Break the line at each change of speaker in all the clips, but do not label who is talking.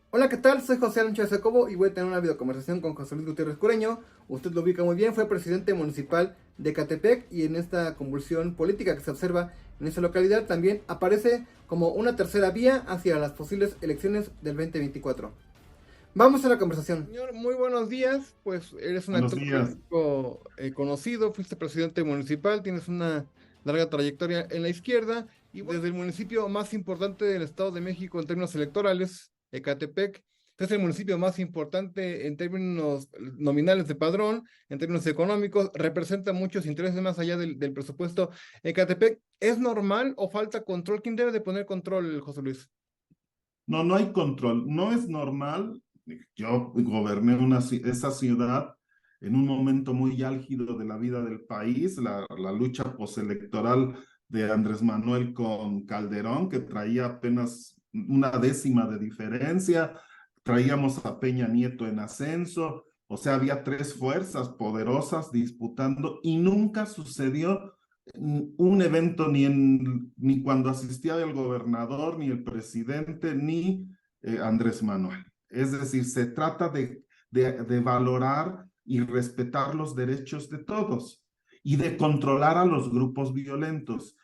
Hola, ¿qué tal? Soy José Alonso Jacobo y voy a tener una videoconversación con José Luis Gutiérrez Cureño. Usted lo ubica muy bien, fue presidente municipal de Ecatepec y en esta convulsión política que se observa en esa localidad también aparece como una tercera vía hacia las posibles elecciones del 2024. Vamos a la conversación. Señor, muy buenos días. Pues eres un
Buenos
actor
días.
político conocido, fuiste presidente municipal, tienes una larga trayectoria en la izquierda y desde el municipio más importante del Estado de México en términos electorales, Ecatepec, es el municipio más importante en términos nominales de padrón, en términos económicos, representa muchos intereses más allá del presupuesto. Ecatepec, ¿es normal o falta control? ¿Quién debe de poner control, José Luis?
No, no hay control. No es normal. Yo goberné esa ciudad en un momento muy álgido de la vida del país, la lucha postelectoral de Andrés Manuel con Calderón, que traía apenas una décima de diferencia. Traíamos a Peña Nieto en ascenso. O sea, había tres fuerzas poderosas disputando y nunca sucedió un evento ni cuando asistía el gobernador, ni el presidente, ni Andrés Manuel. Es decir, se trata de valorar y respetar los derechos de todos y de controlar a los grupos violentos.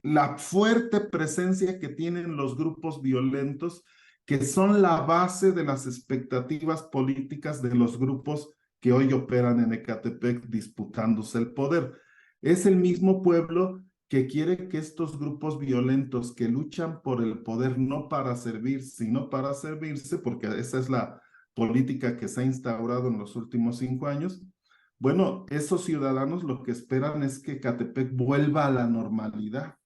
La fuerte presencia que tienen los grupos violentos, que son la base de las expectativas políticas de los grupos que hoy operan en Ecatepec disputándose el poder. Es el mismo pueblo que quiere que estos grupos violentos que luchan por el poder no para servir, sino para servirse, porque esa es la política que se ha instaurado en los últimos 5 años. Bueno, esos ciudadanos lo que esperan es que Catepec vuelva a la normalidad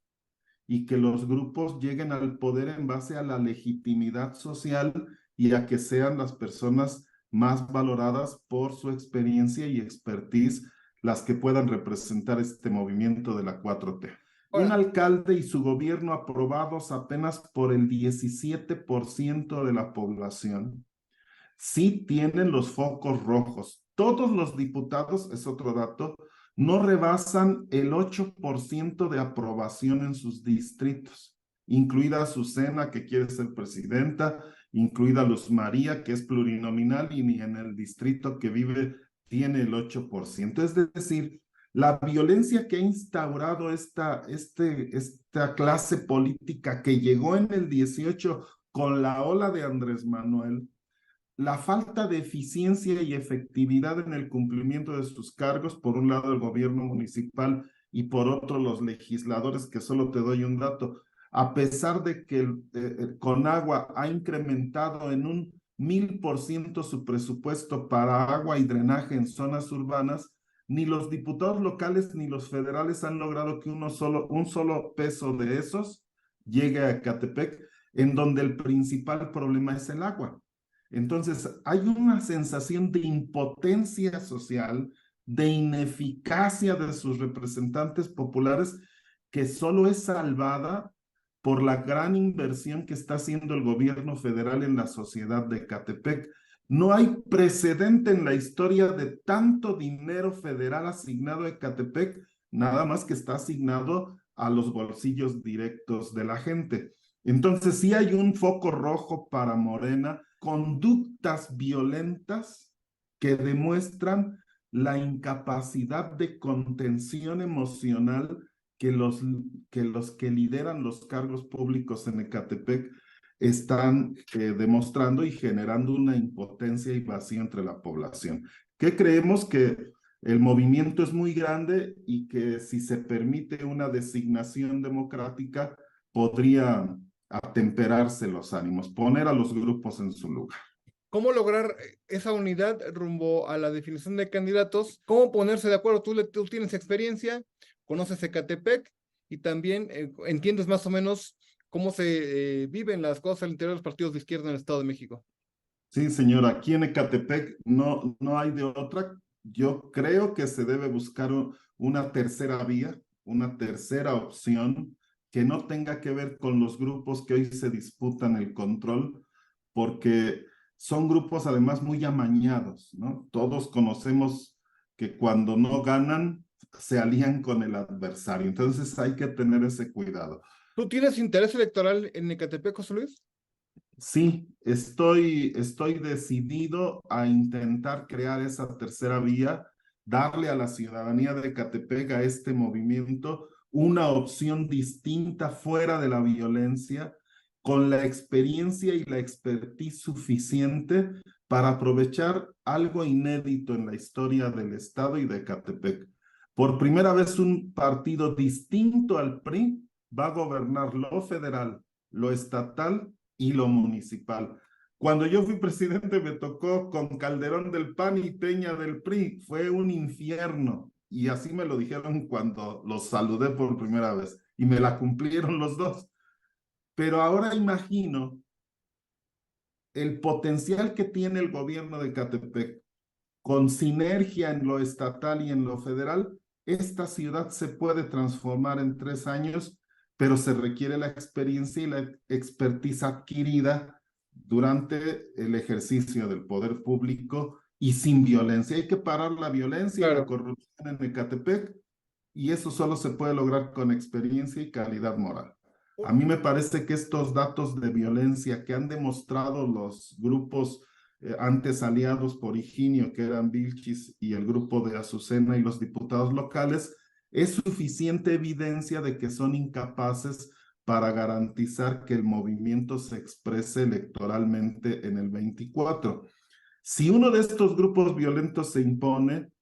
y que los grupos lleguen al poder en base a la legitimidad social y a que sean las personas más valoradas por su experiencia y expertise las que puedan representar este movimiento de la 4T. Un
Ahora,
alcalde y su gobierno aprobados apenas por el 17% de la población sí tienen los focos rojos. Todos los diputados, es otro dato, no rebasan el 8% de aprobación en sus distritos, incluida Azucena, que quiere ser presidenta, incluida Luz María, que es plurinominal, y ni en el distrito que vive tiene el 8%. Es decir, la violencia que ha instaurado esta clase política que llegó en el 18 con la ola de Andrés Manuel, la falta de eficiencia y efectividad en el cumplimiento de sus cargos, por un lado el gobierno municipal y por otro los legisladores, que solo te doy un dato, a pesar de que Conagua ha incrementado en un 1000% su presupuesto para agua y drenaje en zonas urbanas, ni los diputados locales ni los federales han logrado que un solo peso de esos llegue a Catepec, en donde el principal problema es el agua. Entonces, hay una sensación de impotencia social, de ineficacia de sus representantes populares, que solo es salvada por la gran inversión que está haciendo el gobierno federal en la sociedad de Ecatepec. No hay precedente en la historia de tanto dinero federal asignado a Ecatepec, nada más que está asignado a los bolsillos directos de la gente. Entonces, sí hay un foco rojo para Morena, conductas violentas que demuestran la incapacidad de contención emocional que los que lideran los cargos públicos en Ecatepec están demostrando y generando una impotencia y vacío entre la población. ¿Qué creemos? Que el movimiento es muy grande y que si se permite una designación democrática, podría atemperarse los ánimos, poner a los grupos en su lugar.
¿cómo lograr esa unidad rumbo a la definición de candidatos? ¿Cómo ponerse de acuerdo? Tú tienes experiencia, conoces Ecatepec y también entiendes más o menos cómo se viven las cosas al interior de los partidos de izquierda en el Estado de México.
Sí, señora, aquí en Ecatepec no hay de otra. Yo creo que se debe buscar una tercera vía, una tercera opción que no tenga que ver con los grupos que hoy se disputan el control, porque son grupos además muy amañados, ¿no? Todos conocemos que cuando no ganan, se alían con el adversario. Entonces hay que tener ese cuidado.
¿Tú tienes interés electoral en Ecatepec, José Luis?
Sí, estoy decidido a intentar crear esa tercera vía, darle a la ciudadanía de Ecatepec, a este movimiento, una opción distinta fuera de la violencia, con la experiencia y la expertise suficiente para aprovechar algo inédito en la historia del Estado y de Ecatepec. Por primera vez, un partido distinto al PRI va a gobernar lo federal, lo estatal y lo municipal. Cuando yo fui presidente me tocó con Calderón del PAN y Peña del PRI. Fue un infierno. Y así me lo dijeron cuando los saludé por primera vez. Y me la cumplieron los dos. Pero ahora imagino el potencial que tiene el gobierno de Ecatepec con sinergia en lo estatal y en lo federal. Esta ciudad se puede transformar en 3 años, pero se requiere la experiencia y la expertise adquirida durante el ejercicio del poder público y sin violencia. Hay que parar la violencia y la corrupción en Ecatepec, y eso solo se puede lograr con experiencia y calidad moral. A mí me parece que estos datos de violencia que han demostrado los grupos antes aliados por Higinio, que eran Vilchis y el grupo de Azucena y los diputados locales, es suficiente evidencia de que son incapaces para garantizar que el movimiento se exprese electoralmente en el 24. Si uno de estos grupos violentos se impone,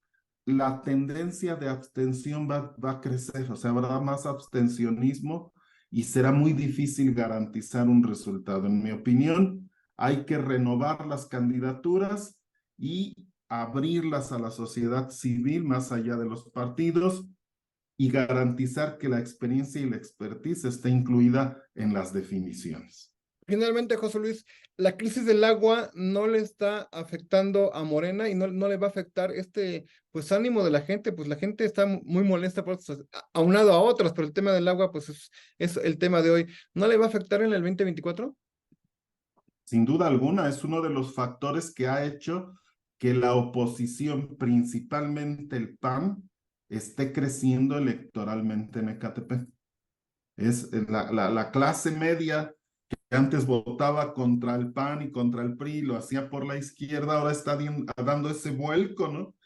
la tendencia de abstención va a crecer, o sea, habrá más abstencionismo y será muy difícil garantizar un resultado. En mi opinión, hay que renovar las candidaturas y abrirlas a la sociedad civil más allá de los partidos y garantizar que la experiencia y la expertise esté incluida en las definiciones.
Finalmente, José Luis, la crisis del agua no le está afectando a Morena y no le va a afectar pues ánimo de la gente, pues la gente está muy molesta por eso, aunado a otras, pero el tema del agua pues es el tema de hoy. ¿No le va a afectar en el 2024?
Sin duda alguna, es uno de los factores que ha hecho que la oposición, principalmente el PAN, esté creciendo electoralmente en Ecatepec. Es la clase media que antes votaba contra el PAN y contra el PRI, lo hacía por la izquierda, ahora está dando ese vuelco, ¿no?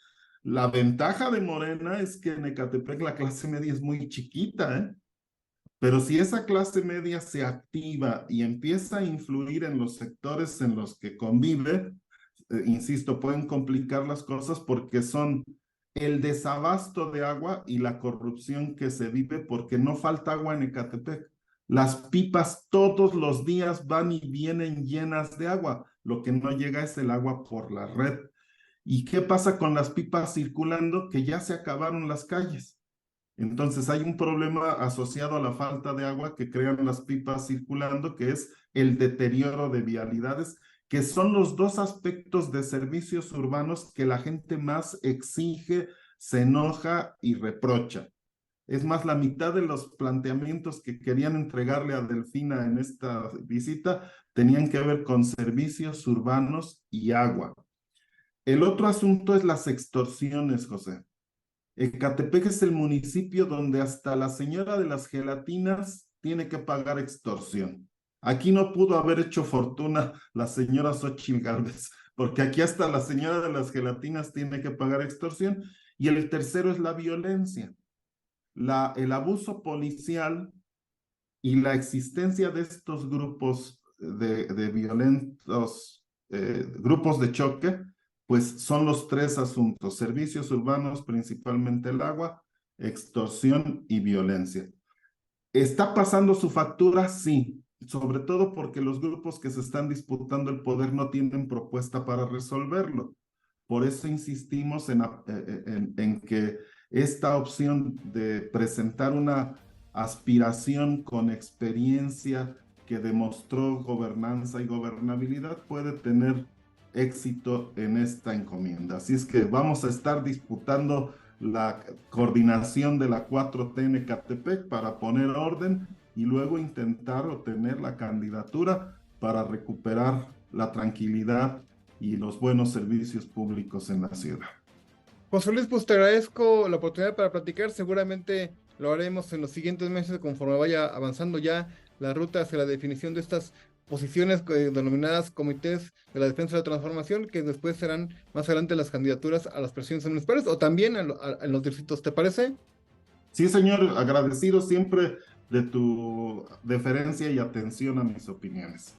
La ventaja de Morena es que en Ecatepec la clase media es muy chiquita, ¿eh? Pero si esa clase media se activa y empieza a influir en los sectores en los que convive, insisto, pueden complicar las cosas porque son el desabasto de agua y la corrupción que se vive porque no falta agua en Ecatepec. Las pipas todos los días van y vienen llenas de agua. Lo que no llega es el agua por la red. ¿Y qué pasa con las pipas circulando? Que ya se acabaron las calles. Entonces hay un problema asociado a la falta de agua que crean las pipas circulando, que es el deterioro de vialidades, que son los dos aspectos de servicios urbanos que la gente más exige, se enoja y reprocha. Es más, la mitad de los planteamientos que querían entregarle a Delfina en esta visita tenían que ver con servicios urbanos y agua. El otro asunto es las extorsiones, José. Ecatepec es el municipio donde hasta la señora de las gelatinas tiene que pagar extorsión. Aquí no pudo haber hecho fortuna la señora Xóchitl Gálvez, porque aquí hasta la señora de las gelatinas tiene que pagar extorsión. Y el tercero es la violencia, el abuso policial y la existencia de estos grupos de violentos, grupos de choque, pues son los tres asuntos: servicios urbanos, principalmente el agua, extorsión y violencia. ¿Está pasando su factura? Sí, sobre todo porque los grupos que se están disputando el poder no tienen propuesta para resolverlo. Por eso insistimos en que esta opción de presentar una aspiración con experiencia que demostró gobernanza y gobernabilidad puede tener éxito en esta encomienda. Así es que vamos a estar disputando la coordinación de la 4T en Ecatepec para poner orden y luego intentar obtener la candidatura para recuperar la tranquilidad y los buenos servicios públicos en la ciudad.
José Luis, pues te agradezco la oportunidad para platicar. Seguramente lo haremos en los siguientes meses conforme vaya avanzando ya la ruta hacia la definición de estas posiciones denominadas comités de la defensa de la transformación, que después serán más adelante las candidaturas a las presidencias municipales o también en los distritos, ¿te parece?
Sí, señor, agradecido siempre de tu deferencia y atención a mis opiniones.